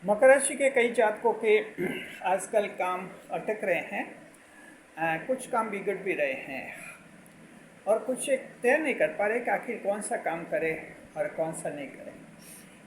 मकर राशि के कई जातकों के आजकल काम अटक रहे हैं। कुछ काम बिगड़ भी रहे हैं और कुछ एक तय नहीं कर पा रहे कि आखिर कौन सा काम करे और कौन सा नहीं करे।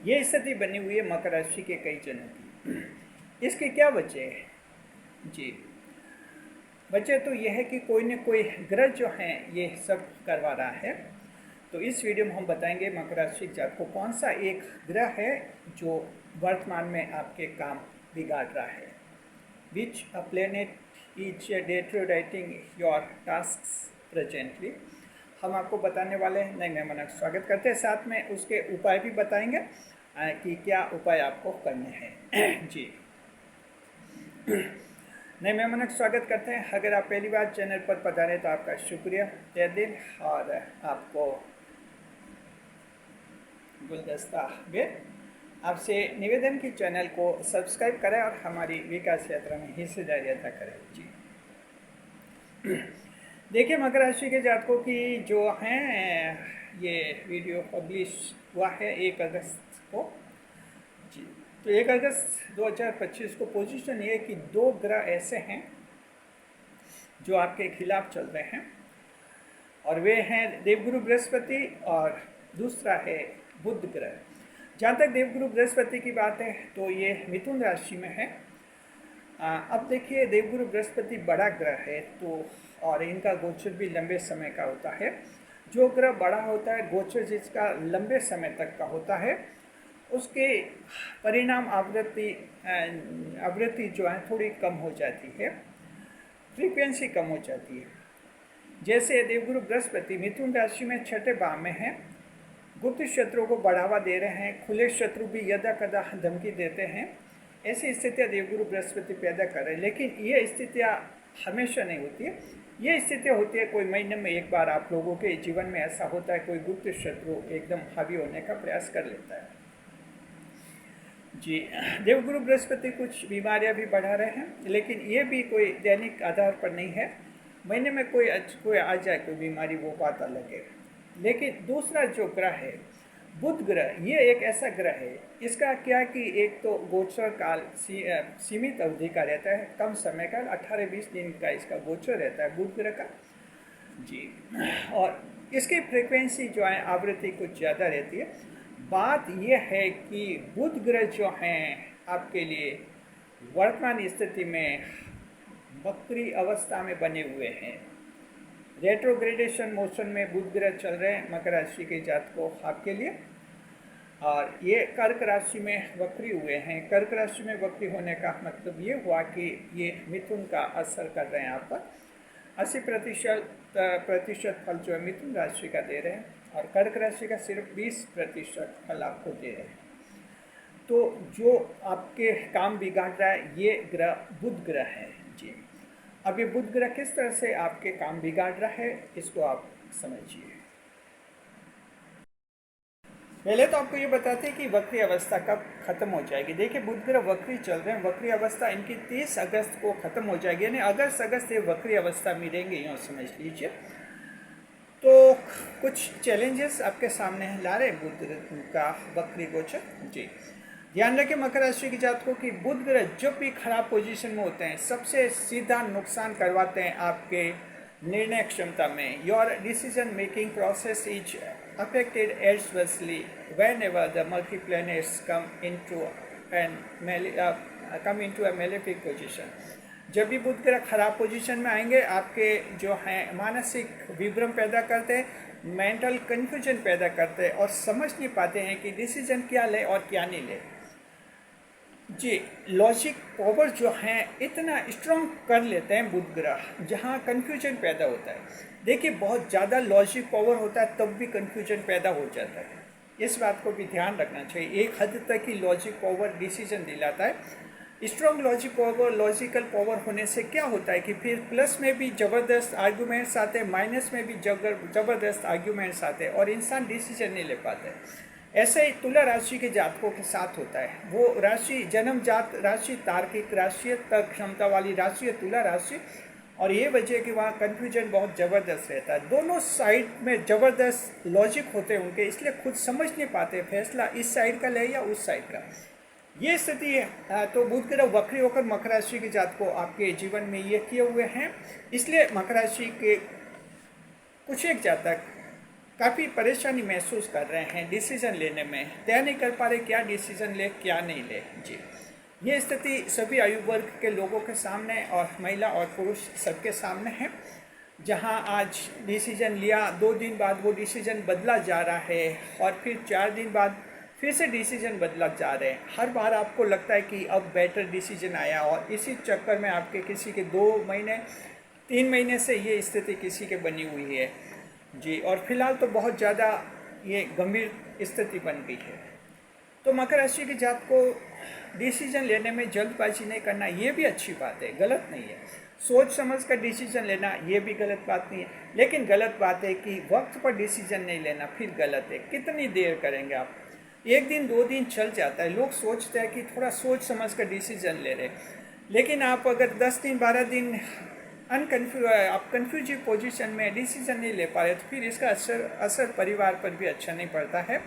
ये स्थिति बनी हुई है मकर राशि के कई जनों की। इसकी क्या वजह है? जी, वजह तो यह है कि कोई न कोई ग्रह जो हैं ये सब करवा रहा है। तो इस वीडियो में हम बताएंगे मकर राशि जातकों को कौन सा एक ग्रह है जो वर्तमान में आपके काम बिगाड़ रहा है। Which a planet is deteriorating your tasks presently. हम आपको बताने वाले हैं। नए मेहमान का स्वागत करते हैं, साथ में उसके उपाय भी बताएंगे कि क्या उपाय आपको करने हैं। जी, नए मेहमान का स्वागत करते हैं। अगर आप पहली बार चैनल पर पधारे तो आपका शुक्रिया तहे दिल, और आपको गुलदस्ता में आपसे निवेदन की चैनल को सब्सक्राइब करें और हमारी विकास यात्रा में हिस्सेदारी अदा करें। जी, देखिए मकर राशि के जातकों की जो हैं ये वीडियो पब्लिश हुआ है 1 अगस्त को। जी, तो 1 अगस्त 2025 को पोजीशन ये कि 2 ग्रह ऐसे हैं जो आपके खिलाफ चल रहे हैं, और वे हैं देवगुरु बृहस्पति और दूसरा है बुध ग्रह। जहाँ तक देवगुरु बृहस्पति की बात है तो ये मिथुन राशि में है। अब देखिए, देवगुरु बृहस्पति बड़ा ग्रह है तो, और इनका गोचर भी लंबे समय का होता है। जो ग्रह बड़ा होता है, गोचर जिसका लंबे समय तक का होता है, उसके परिणाम आवृत्ति जो है थोड़ी कम हो जाती है, फ्रीक्वेंसी कम हो जाती है। जैसे देवगुरु बृहस्पति मिथुन राशि में 6ठे भाव में है, गुप्त शत्रुओं को बढ़ावा दे रहे हैं, खुले शत्रु भी यदा कदा धमकी देते हैं। ऐसी स्थितियाँ देवगुरु बृहस्पति पैदा कर रहे हैं, लेकिन ये स्थितियाँ हमेशा नहीं होती है। ये स्थितियाँ होती है कोई महीने में एक बार आप लोगों के जीवन में ऐसा होता है, कोई गुप्त शत्रु एकदम हावी होने का प्रयास कर लेता है। जी, देवगुरु बृहस्पति कुछ बीमारियाँ भी बढ़ा रहे हैं, लेकिन ये भी कोई दैनिक आधार पर नहीं है। महीने में कोई आ जाए कोई बीमारी, वो बात अलग है। लेकिन दूसरा जो ग्रह है बुध ग्रह, ये एक ऐसा ग्रह है, इसका क्या कि एक तो गोचर काल सीमित अवधि का रहता है, कम समय का, 18-20 दिन का इसका गोचर रहता है बुध ग्रह का। जी, और इसकी फ्रीक्वेंसी जो है आवृत्ति कुछ ज़्यादा रहती है। बात यह है कि बुध ग्रह जो हैं आपके लिए वर्तमान स्थिति में वक्री अवस्था में बने हुए हैं। रेट्रोग्रेडेशन मोशन में बुध ग्रह चल रहे हैं मकर राशि के जातकों आपके लिए, और ये कर्क राशि में वक्री हुए हैं। कर्क राशि में वक्री होने का मतलब ये हुआ कि ये मिथुन का असर कर रहे हैं आप पर। 80% फल जो है मिथुन राशि का दे रहे हैं, और कर्क राशि का सिर्फ 20% फल आपको दे रहे हैं। तो जो आपके काम बिगाड़ रहा है ये ग्रह बुध ग्रह है। जी, अब ये बुध ग्रह किस तरह से आपके काम बिगाड़ रहा है इसको आप समझिए। पहले तो आपको ये बताते हैं कि वक्री अवस्था कब खत्म हो जाएगी। देखिए, बुध ग्रह वक्री चल रहे हैं, वक्री अवस्था इनकी 30 अगस्त को खत्म हो जाएगी, यानी अगस्त ये वक्री अवस्था में रहेंगे, यूँ समझ लीजिए। तो कुछ चैलेंजेस आपके सामने ला रहे हैं बुध का वक्री गोचर। जी, ध्यान रखें मकर राशि के जातकों की बुध ग्रह जब भी खराब पोजीशन में होते हैं सबसे सीधा नुकसान करवाते हैं आपके निर्णय क्षमता में। Your decision making process is affected adversely whenever the multi planets come into a malefic position। जब भी बुध ग्रह खराब पोजीशन में आएंगे आपके जो हैं मानसिक विभ्रम पैदा करते हैं, मेंटल कन्फ्यूजन पैदा करते हैं, और समझ नहीं पाते हैं कि डिसीजन क्या ले और क्या नहीं ले। जी, लॉजिक पावर जो हैं इतना स्ट्रॉन्ग कर लेते हैं बुध ग्रह, जहाँ कन्फ्यूजन पैदा होता है। देखिए, बहुत ज़्यादा लॉजिक पावर होता है तब भी कन्फ्यूजन पैदा हो जाता है, इस बात को भी ध्यान रखना चाहिए। एक हद तक ही लॉजिक पावर डिसीजन दिलाता है। Strong logic power, logical power होने से क्या होता है कि फिर प्लस में भी ज़बरदस्त आर्गूमेंट्स आते हैं, माइनस में भी ज़बरदस्त आर्गूमेंट्स आते हैं, और इंसान डिसीजन नहीं ले पाते। ऐसे ही तुला राशि के जातकों के साथ होता है। वो राशि जन्मजात राशि, तार्किक राशि, तर्क क्षमता वाली राशि है तुला राशि, और ये वजह कि वहाँ कन्फ्यूजन बहुत ज़बरदस्त रहता है। दोनों साइड में ज़बरदस्त लॉजिक होते हैं उनके, इसलिए खुद समझ नहीं पाते फैसला इस साइड का ले या उस साइड का। ये स्थिति है। तो बुध ग्रह वक्री होकर मकर राशि के जातकों आपके जीवन में ये किए हुए हैं, इसलिए मकर राशि के कुछ एक जातक काफ़ी परेशानी महसूस कर रहे हैं डिसीजन लेने में, तय नहीं कर पा रहे क्या डिसीजन ले क्या नहीं ले। जी, ये स्थिति सभी आयु वर्ग के लोगों के सामने और महिला और पुरुष सबके सामने है, जहां आज डिसीजन लिया 2 दिन बाद वो डिसीजन बदला जा रहा है और फिर 4 दिन बाद फिर से डिसीजन बदला जा रहे हैं। हर बार आपको लगता है कि अब बेटर डिसीजन आया और इसी चक्कर में आपके किसी के 2 महीने 3 महीने से ये स्थिति किसी के बनी हुई है। जी, और फिलहाल तो बहुत ज़्यादा ये गंभीर स्थिति बन गई है। तो मकर राशि के जात को डिसीजन लेने में जल्दबाजी नहीं करना, ये भी अच्छी बात है, गलत नहीं है। सोच समझ कर डिसीजन लेना ये भी गलत बात नहीं है, लेकिन गलत बात है कि वक्त पर डिसीजन नहीं लेना फिर गलत है। कितनी देर करेंगे आप? 1 दिन 2 दिन चल जाता है, लोग सोचते हैं कि थोड़ा सोच समझ कर डिसीजन ले रहे, लेकिन आप अगर 10 दिन 12 दिन आप कन्फ्यूजिव पोजीशन में डिसीजन नहीं ले पा रहे, तो फिर इसका असर परिवार पर भी अच्छा नहीं पड़ता है।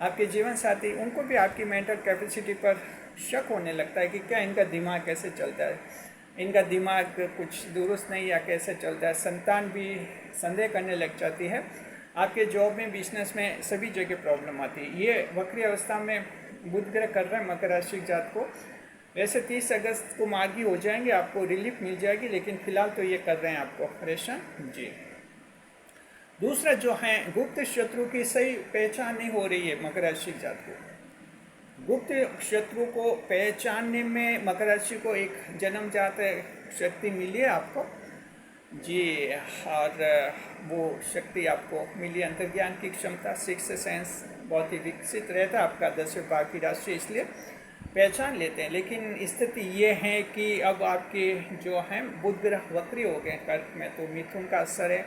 आपके जीवन साथी उनको भी आपकी मेंटल कैपेसिटी पर शक होने लगता है कि क्या इनका दिमाग कैसे चलता है, इनका दिमाग कुछ दुरुस्त नहीं या कैसे चलता है। संतान भी संदेह करने लग जाती है। आपके जॉब में बिजनेस में सभी जगह प्रॉब्लम आती है। ये वक्री अवस्था में बुध ग्रह कर रहे हैं मकर राशि जात को। वैसे 30 अगस्त को मार्गी हो जाएंगे, आपको रिलीफ मिल जाएगी, लेकिन फिलहाल तो ये कर रहे हैं आपको परेशान। जी, दूसरा जो है गुप्त शत्रु की सही पहचान नहीं हो रही है मकर राशि जात को। गुप्त शत्रु को पहचानने में मकर राशि को एक जन्मजात शक्ति मिली है आपको। जी, और वो शक्ति आपको मिली, अंतर्ज्ञान की क्षमता, सिक्स सेंस बहुत ही विकसित रहता है आपका 10वें भाव की राशि, इसलिए पहचान लेते हैं। लेकिन स्थिति ये है कि अब आपके जो हैं बुध ग्रह वक्री हो गए कर्क में, तो मिथुन का असर है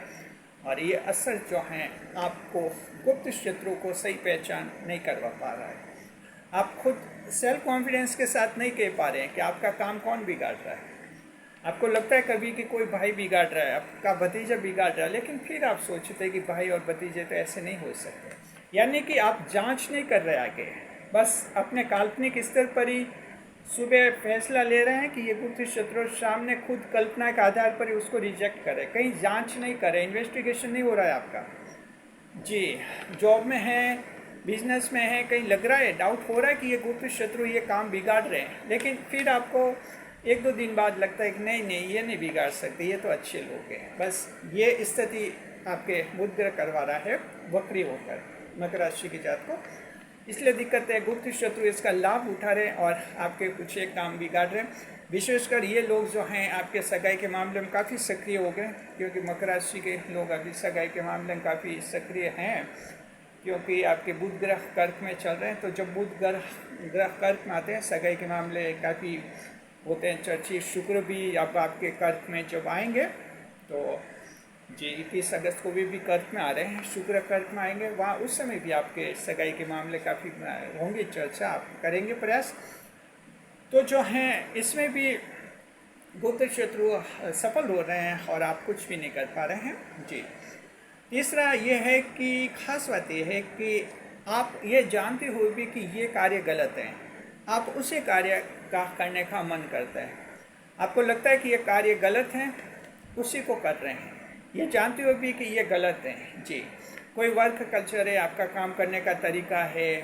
और ये असर जो है आपको गुप्त शत्रु को सही पहचान नहीं करवा पा रहा है। आप खुद सेल्फ कॉन्फिडेंस के साथ नहीं कह पा रहे हैं कि आपका काम कौन बिगाड़ रहा है। आपको लगता है कभी कि कोई भाई बिगाड़ रहा है, आपका भतीजा बिगाड़ रहा है, लेकिन फिर आप सोचते हैं कि भाई और भतीजे तो ऐसे नहीं हो सकते। यानी कि आप जांच नहीं कर रहे आगे, बस अपने काल्पनिक स्तर पर ही सुबह फैसला ले रहे हैं कि ये गुप्त शत्रु सामने खुद कल्पना के आधार पर ही उसको रिजेक्ट करे, कहीं जांच नहीं करे, इन्वेस्टिगेशन नहीं हो रहा है आपका। जी, जॉब में है, बिजनेस में है, कहीं लग रहा है, डाउट हो रहा है कि ये गुप्त शत्रु ये काम बिगाड़ रहे हैं, लेकिन फिर आपको 1-2 दिन बाद लगता है कि नहीं नहीं ये नहीं बिगाड़ सकते, ये तो अच्छे लोग हैं। बस ये स्थिति आपके बुध ग्रह करवा रहा है वक्री होकर मकर राशि की जात को, इसलिए दिक्कत है। गुप्त शत्रु इसका लाभ उठा रहे हैं और आपके कुछ एक काम बिगाड़ रहे हैं। विशेषकर ये लोग जो हैं आपके सगाई के मामले में काफ़ी सक्रिय हो गए, क्योंकि मकर राशि के लोग अभी सगाई के मामले में काफ़ी सक्रिय हैं, क्योंकि आपके बुध ग्रह कर्क में चल रहे हैं। तो जब बुध ग्रह कर्क में आते हैं सगाई के मामले काफ़ी होते हैं चर्चित। शुक्र भी अब आपके कर्क में जब आएंगे तो जी 21 अगस्त को भी कर्क में आ रहे हैं, शुक्र कर्क में आएंगे, वहाँ उस समय भी आपके सगाई के मामले काफ़ी होंगे, चर्चा आप करेंगे प्रयास। तो जो हैं इसमें भी गुप्त शत्रु सफल हो रहे हैं और आप कुछ भी नहीं कर पा रहे हैं। जी, तीसरा ये है कि खास बात ये है कि आप ये जानते हुए भी कि ये कार्य गलत है, आप उसी कार्य का करने का मन करता है। आपको लगता है कि ये कार्य गलत है, उसी को कर रहे हैं, ये जानते हुए भी कि ये गलत है। जी, कोई वर्क कल्चर है, आपका काम करने का तरीका है,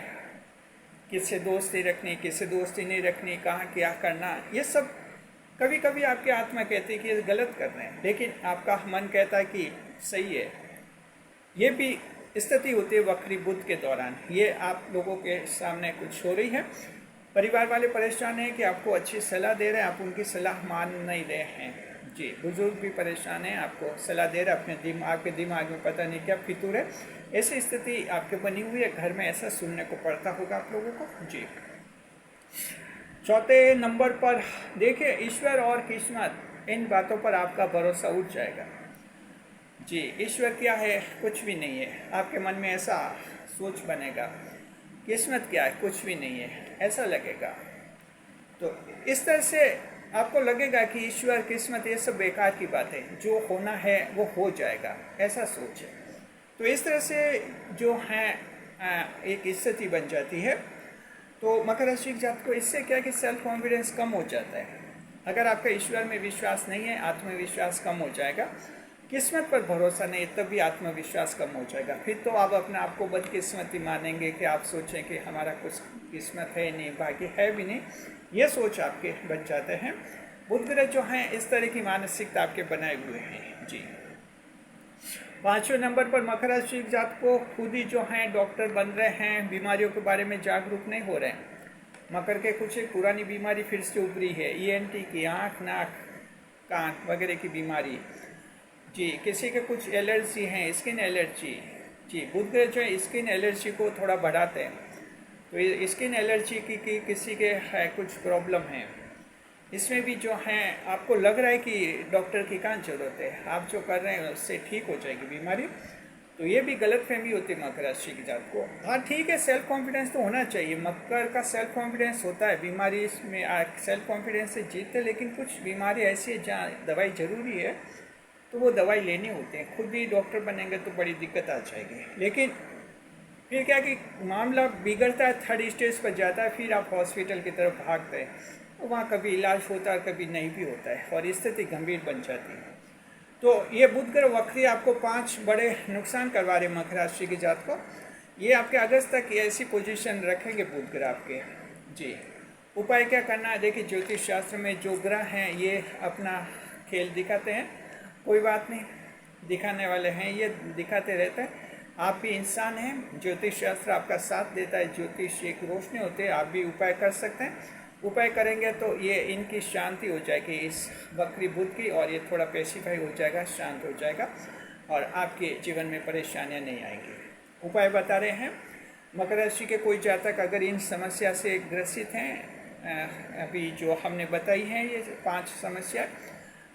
किससे दोस्ती रखनी, किससे दोस्ती नहीं रखनी, कहाँ क्या करना, ये सब कभी कभी आपकी आत्मा कहती है कि ये गलत कर रहे हैं, लेकिन आपका मन कहता है कि सही है। ये भी स्थिति होती है वक्री बुध के दौरान। ये आप लोगों के सामने कुछ हो रही है। परिवार वाले परेशान हैं कि आपको अच्छी सलाह दे रहे हैं, आप उनकी सलाह मान नहीं रहे हैं। जी, बुजुर्ग भी परेशान हैं, आपको सलाह दे रहे हैं, अपने आपके दिमाग में पता नहीं क्या फितूर है, ऐसी स्थिति आपके बनी हुई है। घर में ऐसा सुनने को पड़ता होगा आप लोगों को। जी, चौथे नंबर पर देखिए, ईश्वर और किस्मत, इन बातों पर आपका भरोसा उठ जाएगा। जी, ईश्वर क्या है? कुछ भी नहीं है। आपके मन में ऐसा सोच बनेगा, किस्मत क्या है? कुछ भी नहीं है, ऐसा लगेगा। तो इस तरह से आपको लगेगा कि ईश्वर, किस्मत, ये सब बेकार की बात है, जो होना है वो हो जाएगा, ऐसा सोच है। तो इस तरह से जो है एक स्थिति बन जाती है। तो मकर राशि के जातक को इससे क्या है कि सेल्फ कॉन्फिडेंस कम हो जाता है। अगर आपका ईश्वर में विश्वास नहीं है, आत्मविश्वास कम हो जाएगा। किस्मत पर भरोसा नहीं तब भी आत्मविश्वास कम हो जाएगा। फिर तो आप अपने आप को बदकिस्मती मानेंगे कि आप सोचें कि हमारा कुछ किस्मत है नहीं, भाग्य है भी नहीं, ये सोच आपके बच जाते हैं। बुध ग्रह जो हैं इस तरह की मानसिकता आपके बनाए हुए हैं जी। 5वें नंबर पर मकर राशि के जातक को खुद ही जो हैं डॉक्टर बन रहे हैं, बीमारियों के बारे में जागरूक नहीं हो रहे हैं। मकर के कुछ एक पुरानी बीमारी फिर से उभरी है, ईएनटी की, आँख नाक कान वगैरह की बीमारी जी। किसी के कुछ एलर्जी हैं, स्किन एलर्जी जी। बुध ग्रह जो है स्किन एलर्जी को थोड़ा बढ़ाते हैं। तो स्किन एलर्जी की किसी के है कुछ प्रॉब्लम है, इसमें भी जो है आपको लग रहा है कि डॉक्टर की कहाँ ज़रूरत है, आप जो कर रहे हैं उससे ठीक हो जाएगी बीमारी, तो ये भी गलत फहमी होती है मकर राशि के जातक को। हाँ ठीक है, सेल्फ कॉन्फिडेंस तो होना चाहिए। मकर का सेल्फ कॉन्फिडेंस होता है, बीमारी में सेल्फ कॉन्फिडेंस से जीतते, लेकिन कुछ बीमारी ऐसी है जहाँ दवाई ज़रूरी है तो वो दवाई लेनी होती है। खुद ही डॉक्टर बनेंगे तो बड़ी दिक्कत आ जाएगी। लेकिन फिर क्या कि मामला बिगड़ता है, थर्ड स्टेज पर जाता है, फिर आप हॉस्पिटल की तरफ भागते हैं, तो वहाँ कभी इलाज होता है, कभी नहीं भी होता है और स्थिति गंभीर बन जाती है। तो ये बुध ग्रह वक्री आपको 5 बड़े नुकसान करवा रहे मकर राशि के जातक को। ये आपके अगस्त तक ऐसी पोजीशन रखेंगे बुध ग्रह आपके जी। उपाय क्या करना है, देखिए ज्योतिष शास्त्र में जो ग्रह हैं ये अपना खेल दिखाते हैं, कोई बात नहीं, दिखाने वाले हैं, ये दिखाते रहते हैं। आप भी इंसान हैं, ज्योतिष शास्त्र आपका साथ देता है, ज्योतिष एक रोशनी होती है, आप भी उपाय कर सकते हैं। उपाय करेंगे तो ये इनकी शांति हो जाएगी इस वक्री बुध की, और ये थोड़ा पेसिफाई हो जाएगा, शांत हो जाएगा और आपके जीवन में परेशानियां नहीं आएंगी। उपाय बता रहे हैं मकर राशि के कोई जातक अगर इन समस्या से ग्रसित हैं, अभी जो हमने बताई हैं ये 5 समस्या,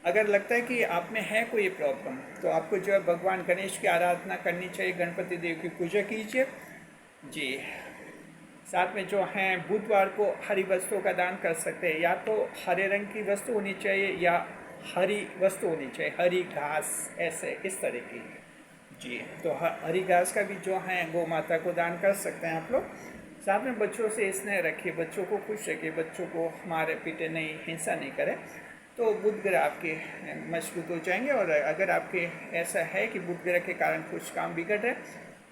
अगर लगता है कि आप में है कोई प्रॉब्लम तो आपको जो है भगवान गणेश की आराधना करनी चाहिए, गणपति देव की पूजा कीजिए जी। साथ में जो हैं बुधवार को हरी वस्तुओं का दान कर सकते हैं, या तो हरे रंग की वस्तु होनी चाहिए या हरी वस्तु होनी चाहिए, हरी घास ऐसे इस तरह की जी। तो हरी घास का भी जो है गौ माता को दान कर सकते हैं आप लोग। साथ में बच्चों से स्नेह रखिए, बच्चों को खुश रखिए, बच्चों को मारे पीटे नहीं, हिंसा नहीं करें, तो बुध ग्रह आपके मजबूत हो जाएंगे। और अगर आपके ऐसा है कि बुध ग्रह के कारण कुछ काम बिगड़ रहे,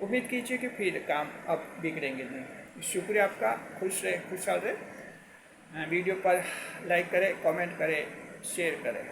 उम्मीद कीजिए कि फिर काम अब बिगड़ेंगे नहीं। शुक्रिया आपका, खुश रहे, खुशहाल रहे। वीडियो पर लाइक करें, कमेंट करें, शेयर करें।